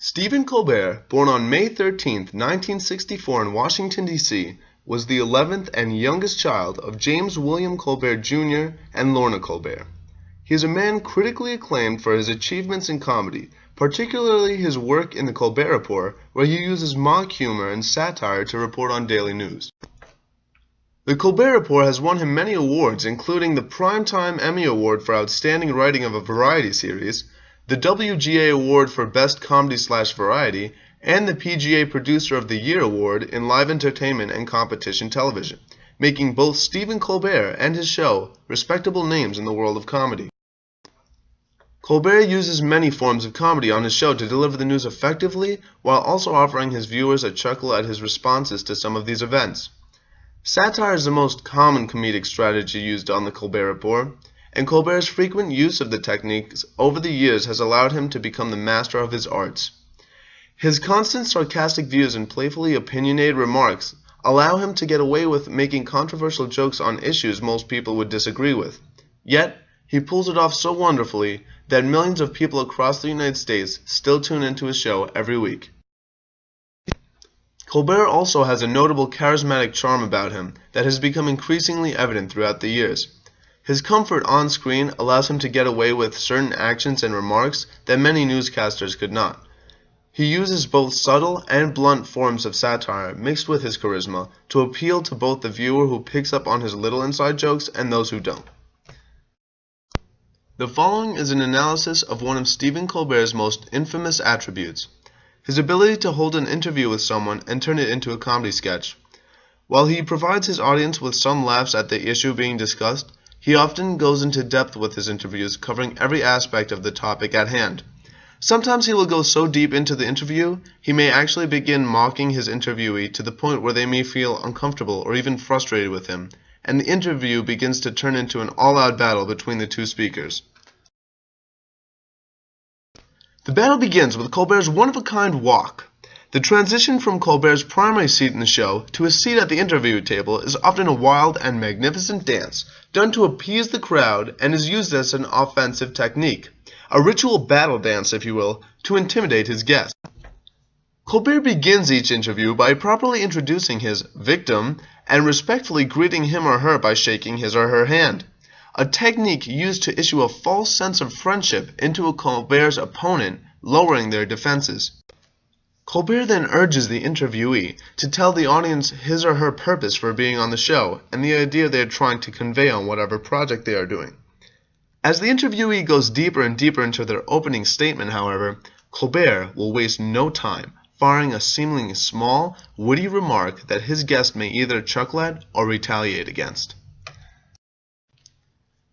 Stephen Colbert, born on May 13, 1964 in Washington, D.C., was the 11th and youngest child of James William Colbert Jr. and Lorna Colbert. He is a man critically acclaimed for his achievements in comedy, particularly his work in the Colbert Report, where he uses mock humor and satire to report on daily news. The Colbert Report has won him many awards, including the Primetime Emmy Award for Outstanding Writing of a Variety Series, the WGA Award for Best Comedy/Variety, and the PGA Producer of the Year Award in Live Entertainment and Competition Television, making both Stephen Colbert and his show respectable names in the world of comedy. Colbert uses many forms of comedy on his show to deliver the news effectively, while also offering his viewers a chuckle at his responses to some of these events. Satire is the most common comedic strategy used on the Colbert Report, and Colbert's frequent use of the techniques over the years has allowed him to become the master of his arts. His constant sarcastic views and playfully opinionated remarks allow him to get away with making controversial jokes on issues most people would disagree with. Yet, he pulls it off so wonderfully that millions of people across the United States still tune into his show every week. Colbert also has a notable charismatic charm about him that has become increasingly evident throughout the years. His comfort on screen allows him to get away with certain actions and remarks that many newscasters could not. He uses both subtle and blunt forms of satire mixed with his charisma to appeal to both the viewer who picks up on his little inside jokes and those who don't. The following is an analysis of one of Stephen Colbert's most infamous attributes: his ability to hold an interview with someone and turn it into a comedy sketch. While he provides his audience with some laughs at the issue being discussed, he often goes into depth with his interviews, covering every aspect of the topic at hand. Sometimes he will go so deep into the interview, he may actually begin mocking his interviewee to the point where they may feel uncomfortable or even frustrated with him, and the interview begins to turn into an all-out battle between the two speakers. The battle begins with Colbert's one-of-a-kind walk. The transition from Colbert's primary seat in the show to his seat at the interview table is often a wild and magnificent dance, done to appease the crowd and is used as an offensive technique, a ritual battle dance, if you will, to intimidate his guests. Colbert begins each interview by properly introducing his victim and respectfully greeting him or her by shaking his or her hand, a technique used to issue a false sense of friendship into Colbert's opponent, lowering their defenses. Colbert then urges the interviewee to tell the audience his or her purpose for being on the show and the idea they are trying to convey on whatever project they are doing. As the interviewee goes deeper and deeper into their opening statement, however, Colbert will waste no time firing a seemingly small, witty remark that his guest may either chuckle at or retaliate against.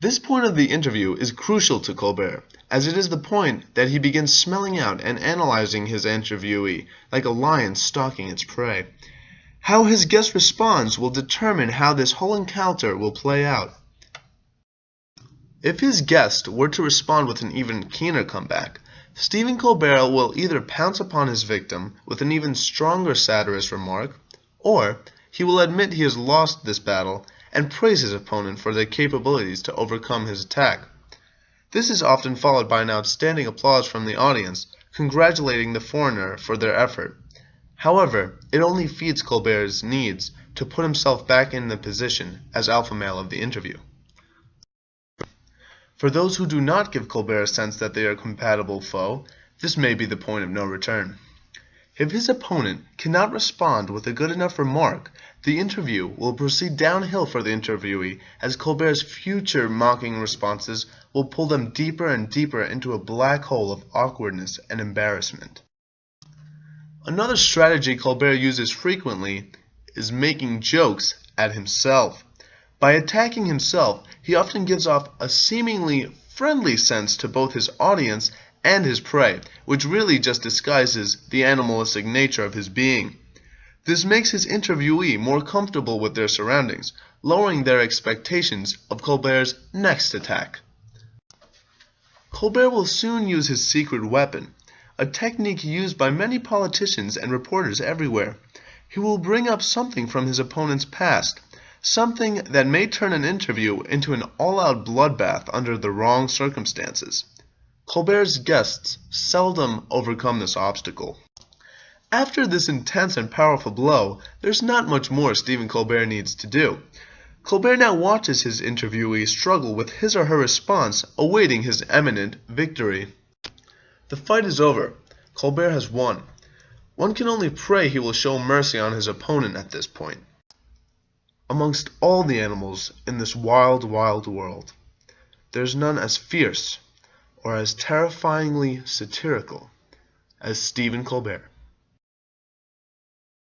This point of the interview is crucial to Colbert, as it is the point that he begins smelling out and analyzing his interviewee, like a lion stalking its prey. How his guest responds will determine how this whole encounter will play out. If his guest were to respond with an even keener comeback, Stephen Colbert will either pounce upon his victim with an even stronger satirist remark, or he will admit he has lost this battle and praise his opponent for their capabilities to overcome his attack. This is often followed by an outstanding applause from the audience, congratulating the foreigner for their effort. However, it only feeds Colbert's needs to put himself back in the position as alpha male of the interview. For those who do not give Colbert a sense that they are a compatible foe, this may be the point of no return. If his opponent cannot respond with a good enough remark, the interview will proceed downhill for the interviewee, as Colbert's future mocking responses will pull them deeper and deeper into a black hole of awkwardness and embarrassment. Another strategy Colbert uses frequently is making jokes at himself. By attacking himself, he often gives off a seemingly friendly sense to both his audience and his prey, which really just disguises the animalistic nature of his being. This makes his interviewee more comfortable with their surroundings, lowering their expectations of Colbert's next attack. Colbert will soon use his secret weapon, a technique used by many politicians and reporters everywhere. He will bring up something from his opponent's past, something that may turn an interview into an all-out bloodbath under the wrong circumstances. Colbert's guests seldom overcome this obstacle. After this intense and powerful blow, there's not much more Stephen Colbert needs to do. Colbert now watches his interviewee struggle with his or her response, awaiting his imminent victory. The fight is over. Colbert has won. One can only pray he will show mercy on his opponent at this point. Amongst all the animals in this wild, wild world, there's none as fierce or as terrifyingly satirical as Stephen Colbert.